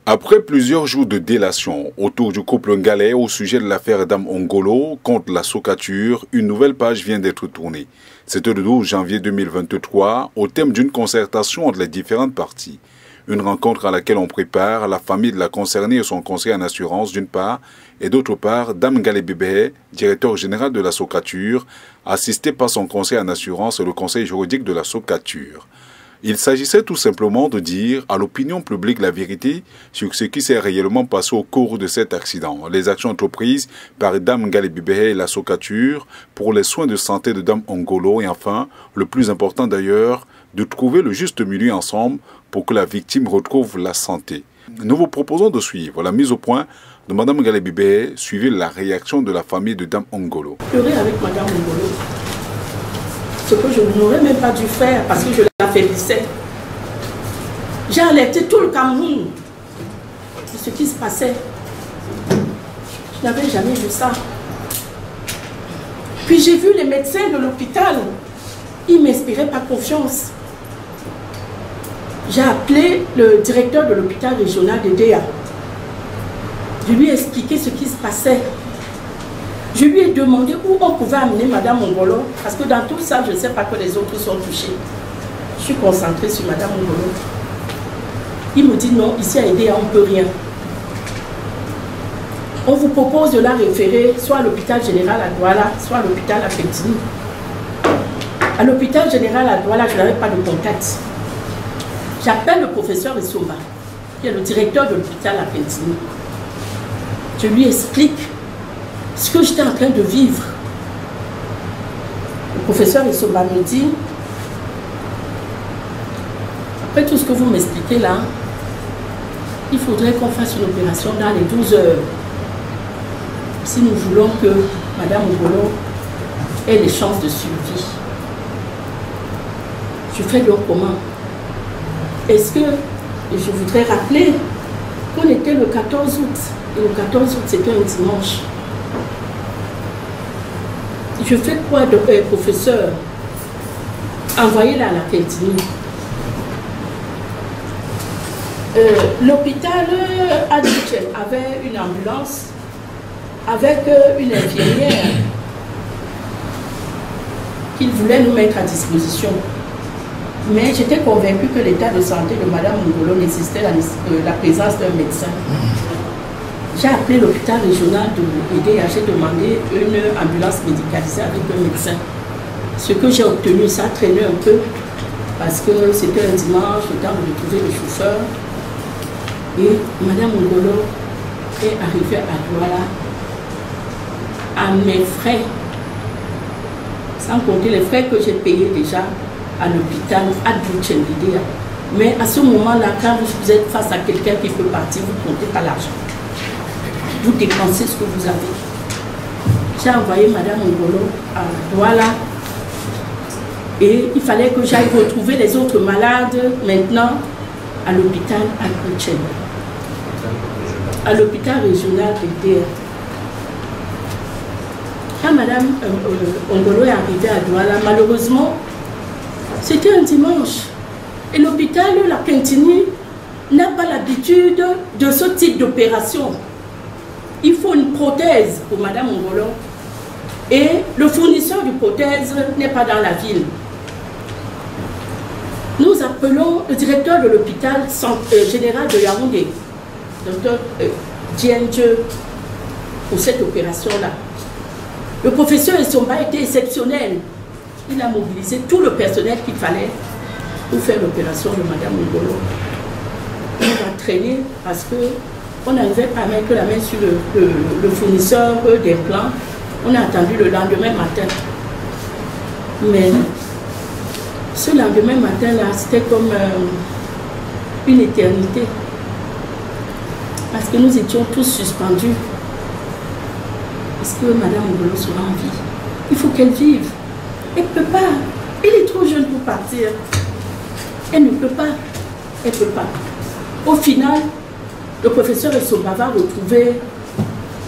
Après plusieurs jours de délation autour du couple Ngalais au sujet de l'affaire Dame Ongolo contre la Socature, une nouvelle page vient d'être tournée. C'était le 12 janvier 2023 au thème d'une concertation entre les différentes parties. Une rencontre à laquelle on prépare la famille de la concernée et son conseiller en assurance d'une part, et d'autre part, Dame Ngalé Bébé, directeur général de la Socature, assisté par son conseiller en assurance et le conseil juridique de la Socature. Il s'agissait tout simplement de dire à l'opinion publique la vérité sur ce qui s'est réellement passé au cours de cet accident, les actions entreprises par Dame Ngalé Bébé et la Socature pour les soins de santé de Dame Ongolo et enfin, le plus important d'ailleurs, de trouver le juste milieu ensemble pour que la victime retrouve la santé. Nous vous proposons de suivre la mise au point de Mme Ngalé Bébé, suivie la réaction de la famille de Dame Ongolo. Pleurer avec Mme Ongolo, ce que je n'aurais même pas dû faire parce que je l'affaiblissais. J'ai alerté tout le Cameroun de ce qui se passait. Je n'avais jamais vu ça. Puis j'ai vu les médecins de l'hôpital. Ils ne m'inspiraient pas confiance. J'ai appelé le directeur de l'hôpital régional de Déa. Je lui ai expliqué ce qui se passait. Je lui ai demandé où on pouvait amener Mme Ongolo, parce que dans tout ça, je ne sais pas que les autres sont touchés. Je suis concentrée sur Mme Ongolo. Il me dit non, ici à Déa, on ne peut rien. On vous propose de la référer soit à l'hôpital général à Douala, soit à l'hôpital à Pétini. À l'hôpital général à Douala, je n'avais pas de contact. J'appelle le professeur Essomba, qui est le directeur de l'hôpital à Pétini. Je lui explique ce que j'étais en train de vivre. Le professeur Essomba me dit, après tout ce que vous m'expliquez là, il faudrait qu'on fasse une opération dans les 12 heures. Si nous voulons que Mme Ongolo ait les chances de survie. Je fais donc comment? Est-ce que je voudrais rappeler qu'on était le 14 août, et le 14 août c'était un dimanche. Je fais quoi de professeur? Envoyez-la à la Pétini. L'hôpital Adouchen avait une ambulance avec une infirmière qu'il voulait nous mettre à disposition. Mais j'étais convaincue que l'état de santé de Mme Ongolo nécessitait la présence d'un médecin. J'ai appelé l'hôpital régional de Déa, j'ai demandé une ambulance médicalisée avec un médecin. Ce que j'ai obtenu, ça a traîné un peu parce que c'était un dimanche, le temps de trouver le chauffeur. Et Mme Ongolo est arrivée à Douala à mes frais, sans compter les frais que j'ai payés déjà à l'hôpital Adouchen de Déa. Mais à ce moment-là, quand vous êtes face à quelqu'un qui peut partir, vous ne comptez pas l'argent. Vous dépensez ce que vous avez. J'ai envoyé Mme Ongolo à Douala et il fallait que j'aille retrouver les autres malades maintenant à l'hôpital Adouchen, à l'hôpital régional de Déa. Quand Mme Ongolo est arrivée à Douala, malheureusement, c'était un dimanche. Et l'hôpital, la Pétini, n'a pas l'habitude de ce type d'opération. Il faut une prothèse pour Mme Ongolo. Et le fournisseur de prothèse n'est pas dans la ville. Nous appelons le directeur de l'hôpital général de Yaoundé, Dr Diendje, pour cette opération-là. Le professeur Essomba était exceptionnel. Il a mobilisé tout le personnel qu'il fallait pour faire l'opération de Mme Ongolo. On va traîner parce qu'on n'arrivait pas à mettre la main sur le fournisseur des plans. On a attendu le lendemain matin. Mais ce lendemain matin-là, c'était comme une éternité. Parce que nous étions tous suspendus. Est-ce que Mme Ongolo sera en vie? Il faut qu'elle vive. Elle ne peut pas. Elle est trop jeune pour partir. Elle ne peut pas. Elle ne peut pas. Au final, le professeur Essomba va retrouver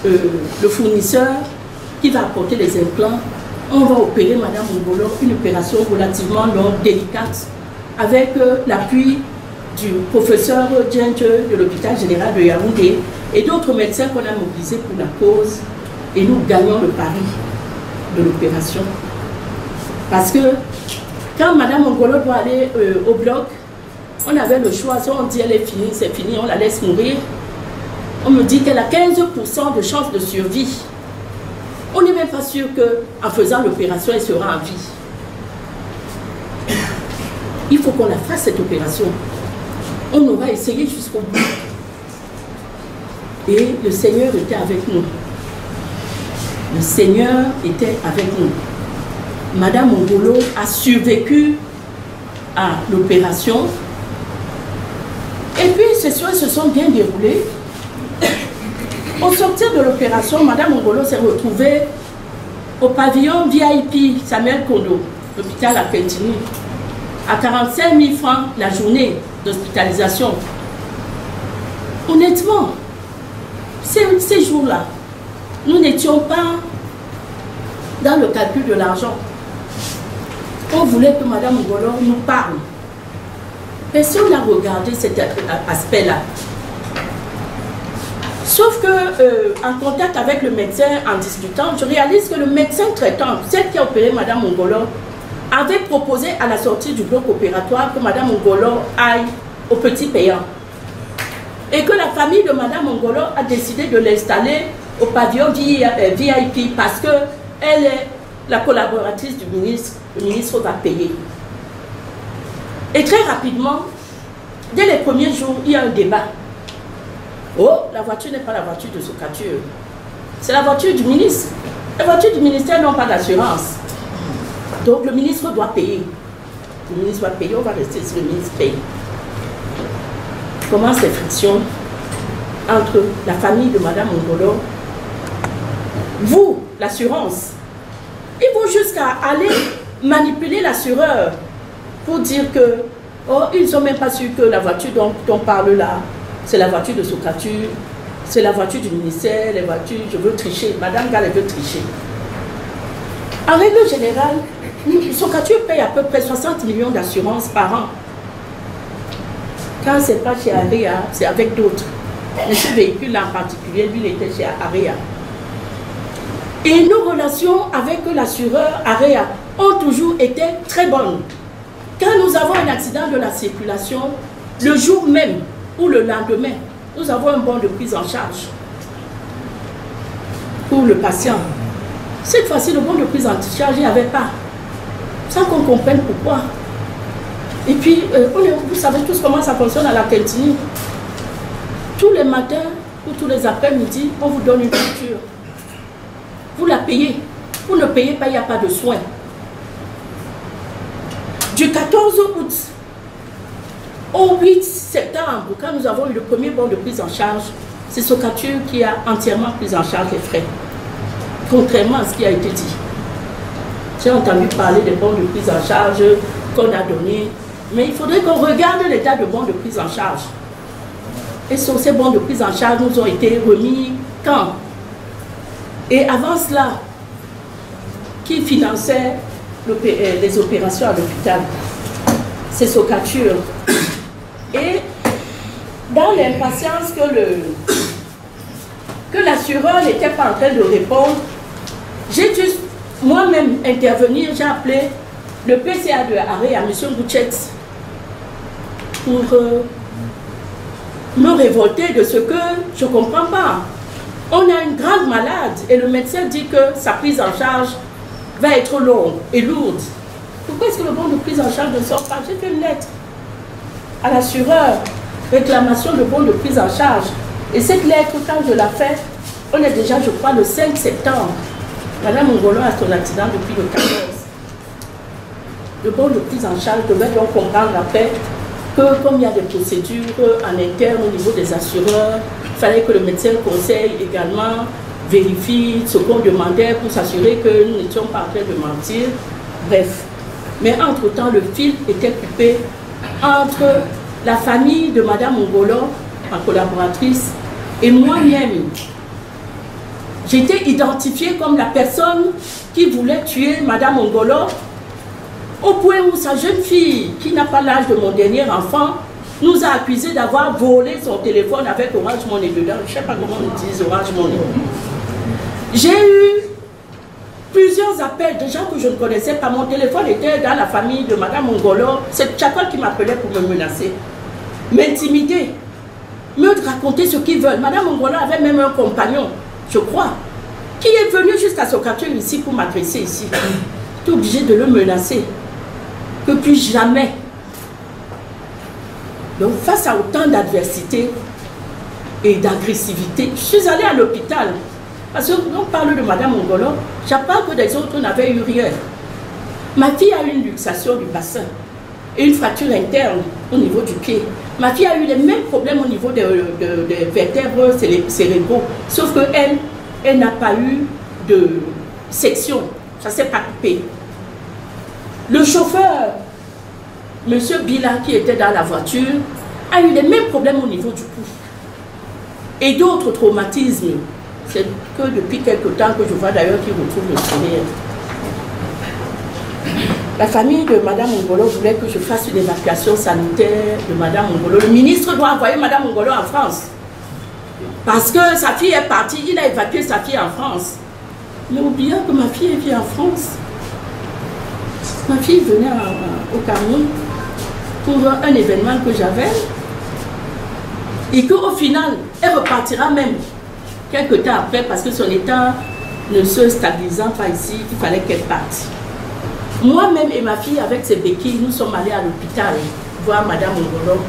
le fournisseur qui va apporter les implants. On va opérer Mme Ongolo, une opération relativement longue, délicate. avec l'appui du professeur Djendje de l'hôpital général de Yaoundé et d'autres médecins qu'on a mobilisés pour la cause, et nous gagnons le pari de l'opération. Parce que quand Madame Ongolo doit aller au bloc, on avait le choix, soit on dit elle est finie, c'est fini, on la laisse mourir. On me dit qu'elle a 15% de chance de survie. On n'est même pas sûr qu'en faisant l'opération, elle sera en vie. Il faut qu'on la fasse cette opération. On aura essayé jusqu'au bout. Et le Seigneur était avec nous. Le Seigneur était avec nous. Madame Ongolo a survécu à l'opération. Et puis ces soins se sont bien déroulés. Au sortir de l'opération, Madame Ongolo s'est retrouvée au pavillon VIP Samuel Kondo, l'hôpital à Peltigny, à 45 000 francs la journée d'hospitalisation. Honnêtement, ces jours-là, nous n'étions pas dans le calcul de l'argent. On voulait que Madame Ongolo nous parle. Personne n'a regardé cet aspect-là. Sauf que, en contact avec le médecin, en discutant, je réalise que le médecin traitant, celle qui a opéré Madame Ongolo, avait proposé à la sortie du bloc opératoire que Madame Ongolo aille au Petit Payant. Et que la famille de Madame Ongolo a décidé de l'installer au pavillon VIP parce qu'elle est la collaboratrice du ministre. Le ministre va payer. Et très rapidement, dès les premiers jours, il y a un débat. Oh, la voiture n'est pas la voiture de Sokatur. C'est la voiture du ministre. Les voitures du ministère n'ont pas d'assurance. Donc le ministre doit payer. Le ministre doit payer, on va rester si le ministre paye. Comment ces frictions entre la famille de Madame Ongolo, vous, l'assurance, ils vont jusqu'à aller manipuler l'assureur pour dire que, oh, ils ne sont même pas sûrs que la voiture dont on parle là, c'est la voiture de Sokatur, c'est la voiture du ministère, les voitures, je veux tricher. Madame Gall, elle veut tricher. En règle générale, Sokatur paye à peu près 60 millions d'assurances par an. Quand ce n'est pas chez Aria, c'est avec d'autres. Mais ce véhicule-là en particulier, lui, il était chez Aria. Et nos relations avec l'assureur Aria ont toujours été très bonnes. Quand nous avons un accident de la circulation, le jour même ou le lendemain, nous avons un bon de prise en charge pour le patient. Cette fois-ci, le bon de prise en charge, il n'y avait pas. Sans qu'on comprenne pourquoi. Et puis, vous savez tous comment ça fonctionne à la Peltigny. Tous les matins ou tous les après-midi, on vous donne une voiture. Vous la payez. Vous ne payez pas, il n'y a pas de soins. Du 14 août au 8 septembre, quand nous avons eu le premier bon de prise en charge, c'est Sokatur qui a entièrement pris en charge les frais. Contrairement à ce qui a été dit. J'ai entendu parler des bons de prise en charge qu'on a donnés, mais il faudrait qu'on regarde l'état de bons de prise en charge. Et sur ces bons de prise en charge nous ont été remis quand? Et avant cela, qui finançait les opérations à l'hôpital? C'est Sokatur. Et dans l'impatience que l'assureur n'était pas en train de répondre, j'ai dû moi-même intervenir. J'ai appelé le PCA de Arrêt à M. Bouchet pour me révolter de ce que je ne comprends pas. On a une grande malade et le médecin dit que sa prise en charge va être longue et lourde. Pourquoi est-ce que le bon de prise en charge ne sort pas? J'ai fait une lettre à l'assureur, réclamation de bon de prise en charge. Et cette lettre, quand je l'ai faite, on est déjà, je crois, le 5 septembre. Madame Ongolo a son accident depuis le 14. Le bon de prise en charge devait donc comprendre après que comme il y a des procédures en interne au niveau des assureurs, il fallait que le médecin conseil également vérifie ce qu'on demandait pour s'assurer que nous n'étions pas en train de mentir. Bref. Mais entre-temps, le fil était coupé entre la famille de Madame Ongolo, ma collaboratrice, et moi-même. J'étais identifiée comme la personne qui voulait tuer Madame Ongolo Au point où sa jeune fille, qui n'a pas l'âge de mon dernier enfant, nous a accusé d'avoir volé son téléphone avec Orange Money dedans. Je ne sais pas comment on utilise Orange Money. J'ai eu plusieurs appels de gens que je ne connaissais pas. Mon téléphone était dans la famille de Madame Ngolo. C'est Tchakol qui m'appelait pour me menacer, m'intimider, me raconter ce qu'ils veulent. Madame Ngolo avait même un compagnon, je crois, qui est venu jusqu'à Sokatur ici pour m'agresser ici. J'étais obligé de le menacer. Que plus jamais. Donc face à autant d'adversité et d'agressivité, je suis allée à l'hôpital. Parce qu'on parle de Madame Ngolo, j'apprends que des autres n'avaient eu rien. Ma fille a eu une luxation du bassin et une fracture interne au niveau du pied. Ma fille a eu les mêmes problèmes au niveau des vertèbres cérébraux, sauf qu'elle, elle n'a pas eu de section, ça ne s'est pas coupé. Le chauffeur, M. Bila, qui était dans la voiture, a eu les mêmes problèmes au niveau du pouce. Et d'autres traumatismes. C'est que depuis quelque temps que je vois d'ailleurs qu'ils retrouvent le sourire. La famille de Mme Ngolo voulait que je fasse une évacuation sanitaire de Mme Ngolo. Le ministre doit envoyer Mme Ngolo en France. Parce que sa fille est partie, il a évacué sa fille en France. Mais oubliant que ma fille vit en France. Ma fille venait au Cameroun pour un événement que j'avais. Et qu'au final, elle repartira même quelques temps après parce que son état ne se stabilisant pas ici, il fallait qu'elle parte. Moi-même et ma fille, avec ses béquilles, nous sommes allés à l'hôpital voir Madame Ngolo.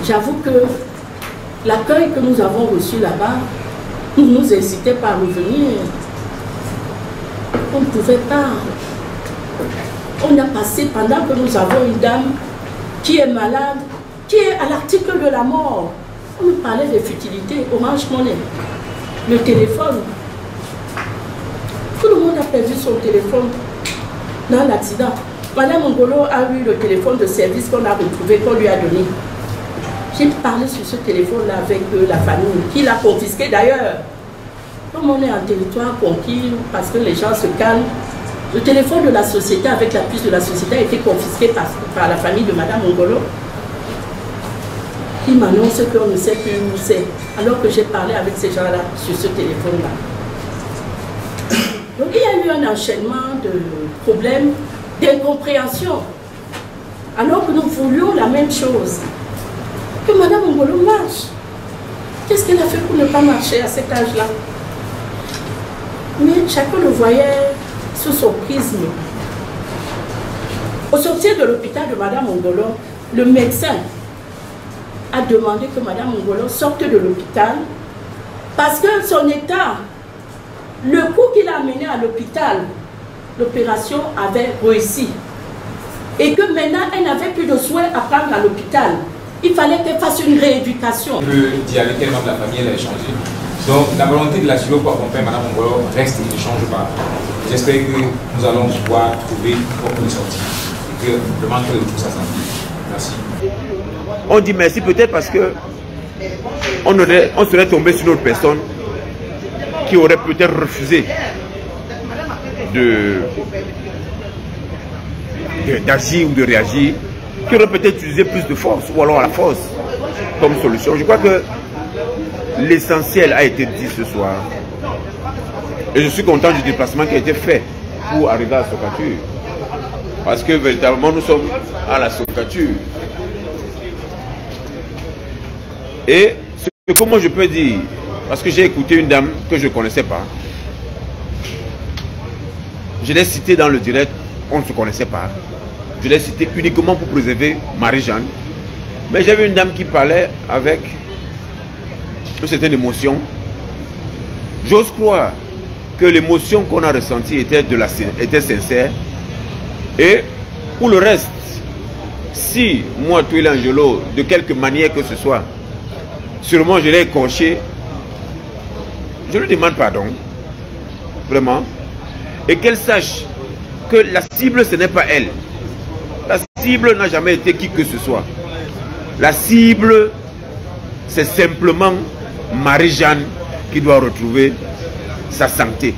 J'avoue que l'accueil que nous avons reçu là-bas ne nous incitait pas à revenir. On ne pouvait pas. On a passé pendant que nous avons une dame qui est malade, qui est à l'article de la mort. On nous parlait des futilités, Orange Money, le téléphone. Tout le monde a perdu son téléphone dans l'accident. Madame Ngolo a eu le téléphone de service qu'on a retrouvé, qu'on lui a donné. J'ai parlé sur ce téléphone-là avec la famille, qui l'a confisqué d'ailleurs. Comme on est en territoire conquis, parce que les gens se calment, le téléphone de la société, avec la puce de la société, a été confisqué par la famille de Madame Ngolo. Il m'annonce qu'on ne sait plus où c'est, alors que j'ai parlé avec ces gens-là sur ce téléphone-là. Donc il y a eu un enchaînement de problèmes, d'incompréhension, alors que nous voulions la même chose. Que Madame Ngolo marche. Qu'est-ce qu'elle a fait pour ne pas marcher à cet âge-là? Mais chacun le voyait sous son prisme. Au sortir de l'hôpital de Madame Ngolo, le médecin a demandé que Madame Ngolo sorte de l'hôpital parce que son état, le coup qu'il a amené à l'hôpital, l'opération avait réussi. Et que maintenant, elle n'avait plus de soins à prendre à l'hôpital. Il fallait qu'elle fasse une rééducation. Le dialogue tellement de la famille, elle a changé. Donc la volonté de la chirurgie pour accompagner Mme Ngolo reste et ne change pas. J'espère que nous allons pouvoir trouver une sortie. Et que vraiment que tout ça s'enfuit. Merci. On dit merci peut-être parce que on serait tombé sur une autre personne qui aurait peut-être refusé d'agir ou de réagir, qui aurait peut-être utilisé plus de force ou alors la force comme solution. Je crois que l'essentiel a été dit ce soir et je suis content du déplacement qui a été fait pour arriver à Sokatur parce que véritablement nous sommes à la Sokatur. Et ce que moi je peux dire, parce que j'ai écouté une dame que je ne connaissais pas, je l'ai citée dans le direct, on ne se connaissait pas, je l'ai citée uniquement pour préserver Marie-Jeanne, mais j'avais une dame qui parlait avec une certaine émotion. J'ose croire que l'émotion qu'on a ressentie était sincère, et pour le reste, si moi, Touile Angelo, de quelque manière que ce soit, sûrement je l'ai écorché, je lui demande pardon, vraiment, et qu'elle sache que la cible ce n'est pas elle. La cible n'a jamais été qui que ce soit. La cible, c'est simplement Marie-Jeanne qui doit retrouver sa santé.